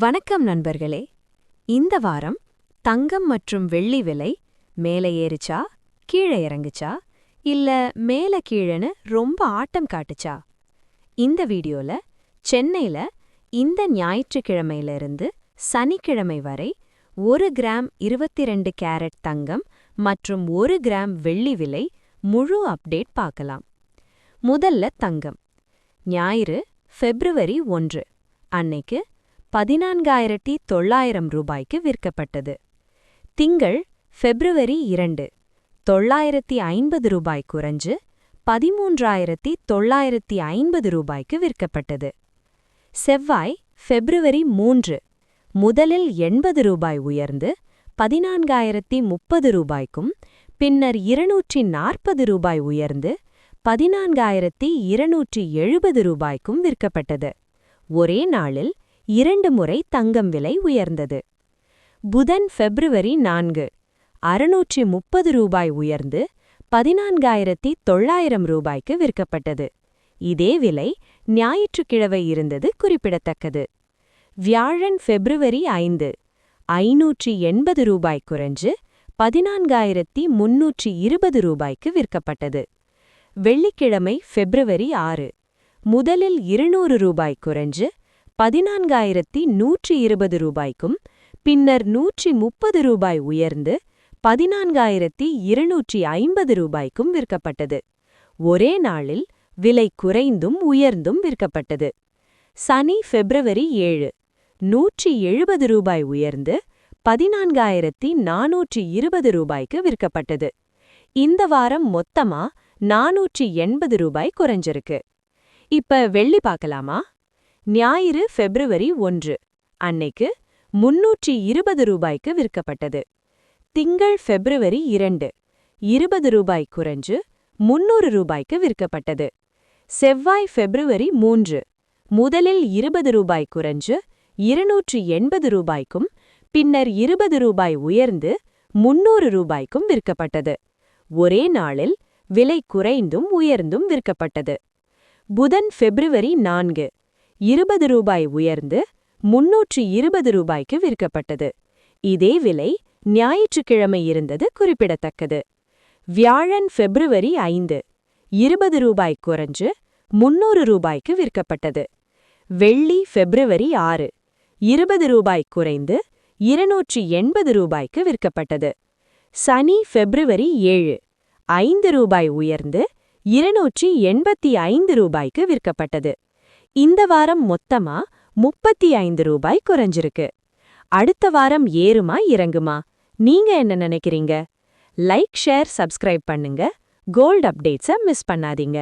வணக்கம் நண்பர்களே. இந்த வாரம் தங்கம் மற்றும் வெள்ளி விலை மேலே ஏறிச்சா, கீழே இறங்குச்சா, இல்ல மேல கீழேன்னு ரொம்ப ஆட்டம் காட்டுச்சா? இந்த வீடியோல சென்னையில இந்த ஞாயிற்றுக்கிழமையிலிருந்து சனிக்கிழமை வரை 1 கிராம் 22 கேரட் தங்கம் மற்றும் 1 கிராம் வெள்ளி விலை முழு அப்டேட் பார்க்கலாம். முதல்ல தங்கம். ஞாயிறு பிப்ரவரி 1 அன்னைக்கு 14,900 ரூபாய்க்கு விற்கப்பட்டது. திங்கள் பிப்ரவரி 2 950 ரூபாய் குறைஞ்சு 13,950 ரூபாய்க்கு விற்கப்பட்டது. செவ்வாய் பிப்ரவரி 3 முதலில் 80 ரூபாய் உயர்ந்து 14,030 ரூபாய்க்கும் பின்னர் 240 ரூபாய் உயர்ந்து 14,270 ரூபாய்க்கும் விற்கப்பட்டது. ஒரே நாளில் 2 முறை தங்கம் விலை உயர்ந்தது. புதன் பிப்ரவரி 4 630 ரூபாய் உயர்ந்து 14,900 ரூபாய்க்கு விற்கப்பட்டது. இதே விலை ஞாயிற்றுக்கிழமை இருந்தது குறிப்பிடத்தக்கது. வியாழன் பிப்ரவரி 5 580 ரூபாய் குறைஞ்சு 14,320 ரூபாய்க்கு விற்கப்பட்டது. வெள்ளிக்கிழமை பிப்ரவரி 6 முதலில் 200 ரூபாய் குறைஞ்சு 14,120 ரூபாய்க்கும் பின்னர் 130 ரூபாய் உயர்ந்து 14,250 ரூபாய்க்கும் விற்கப்பட்டது. ஒரே நாளில் விலை குறைந்தும் உயர்ந்தும் விற்கப்பட்டது. சனி பிப்ரவரி 7 170 ரூபாய் உயர்ந்து 14,420 ரூபாய்க்கு விற்கப்பட்டது. இந்த வாரம் மொத்தமா 480 ரூபாய் குறைஞ்சிருக்கு. இப்ப வெள்ளி பார்க்கலாமா? ஞாயிறு பிப்ரவரி 1 அன்னைக்கு 320 ரூபாய்க்கு விற்கப்பட்டது. திங்கள் பிப்ரவரி 2 20 ரூபாய் குறைஞ்சு 300 ரூபாய்க்கு விற்கப்பட்டது. செவ்வாய் பிப்ரவரி 3 முதலில் 20 ரூபாய் குறைஞ்சு 280 ரூபாய்க்கும் பின்னர் 20 ரூபாய் உயர்ந்து 300 ரூபாய்க்கும் விற்கப்பட்டது. ஒரே நாளில் விலை குறைந்தும் உயர்ந்தும் விற்கப்பட்டது. புதன் பிப்ரவரி 4 20 ரூபாய் உயர்ந்து 320 ரூபாய்க்கு விற்கப்பட்டது. இதே விலை ஞாயிற்றுக்கிழமை இருந்தது குறிப்பிடத்தக்கது. வியாழன் பிப்ரவரி 5 20 ரூபாய் குறைஞ்சு 300 ரூபாய்க்கு விற்கப்பட்டது. வெள்ளி பிப்ரவரி 6 20 ரூபாய் குறைந்து 280 ரூபாய்க்கு விற்கப்பட்டது. சனி பிப்ரவரி 7 5 ரூபாய் உயர்ந்து 285 ரூபாய்க்கு விற்கப்பட்டது. இந்த வாரம் மொத்தமா 35 ரூபாய் குறைஞ்சிருக்கு. அடுத்த வாரம் ஏறுமா இறங்குமா? நீங்க என்ன நினைக்கிறீங்க? லைக், ஷேர், சப்ஸ்கிரைப் பண்ணுங்க. கோல்ட் அப்டேட்ஸை மிஸ் பண்ணாதீங்க.